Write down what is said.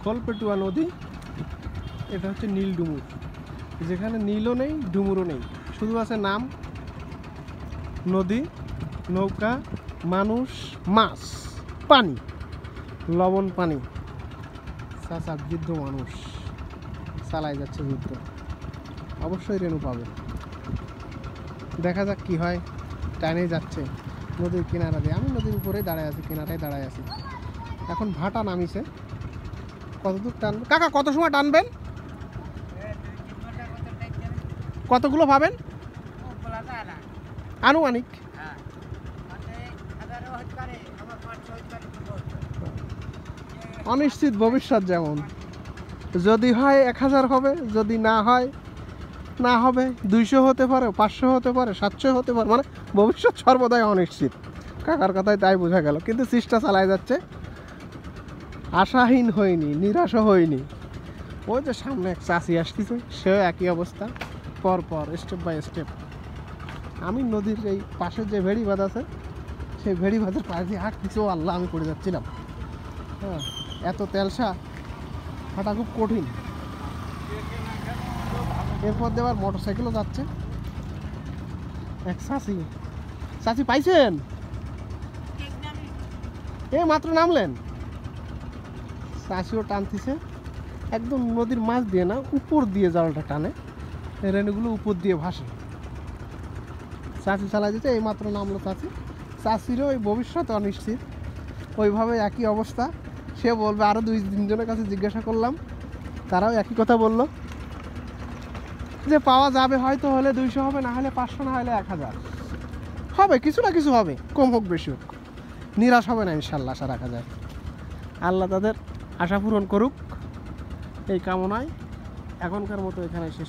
খোলপেটুয়া নদী, এটা হচ্ছে নীল ডুমুর, যেখানে নীলও নেই ডুমুরও নেই, শুধু আছে নাম, নদী, নৌকা, মানুষ, মাছ, পানি, লবণ পানি। চাচা বৃদ্ধ মানুষ চালাই যাচ্ছে যুদ্ধ, অবশ্যই রেণু পাবে। দেখা যাক কি হয়, টানে যাচ্ছে নদীর কিনারা দিয়ে। আমি নদীর উপরে দাঁড়ায় আছি, কিনারায় দাঁড়ায় আছি। এখন ভাটা নামিছে, কতদূর টানবে কাকা, কত সময় টানবেন, কতগুলো পাবেন আনুমানিক? অনিশ্চিত ভবিষ্যৎ, যেমন যদি হয় 1000 হবে, যদি না হয় না হবে 200 হতে পারে, 500 হতে পারে, 700 হতে পারে, মানে ভবিষ্যৎ সর্বদাই অনিশ্চিত। কাকার কথায় তাই বোঝা গেল, কিন্তু চেষ্টা চালায় যাচ্ছে, আশাহীন হয়নি, নিরাশা হয়নি। ওই যে সামনে এক চাষি আসতেছে, সেও একই অবস্থা, পর পর স্টেপ বাই স্টেপ। আমি নদীর এই পাশে যে ভেড়ি বাঁধ আছে, সেই ভেড়ি বাঁধের পাশ দিয়ে হাঁটতেছে, ও আল্লাহ আমি পড়ে যাচ্ছিলাম। হ্যাঁ, এত তেলসা, হাঁটা খুব কঠিন। এরপর দিয়ে আবার মোটর সাইকেলও যাচ্ছে। এক চাষি, চাষি পাইছেন? এই মাত্র নামলেন? চাষিও টানতেছে, একদম নদীর মাছ দিয়ে না, উপর দিয়ে জালটা টানে, রেণুগুলো উপর দিয়ে ভাসে। চাষি চালা যেতে এই মাত্র নামলো চাষি। চাষিরও ওই ভবিষ্যৎ অনিশ্চিত, ওইভাবে একই অবস্থা। সে বলবে, আরও 2-3 জনের কাছে জিজ্ঞাসা করলাম, তারাও একই কথা বললো, যে পাওয়া যাবে, হয়তো হলে 200 হবে, না হলে 500, না হলে 1000 হবে, কিছু না কিছু হবে, কম হোক বেশি হোক, নিরাশ হবে না ইনশাল্লাহ, আশা রাখা যায়। আল্লাহ তাদের আশা পূরণ করুক, এই কামনায় এখনকার মতো এখানে শেষ।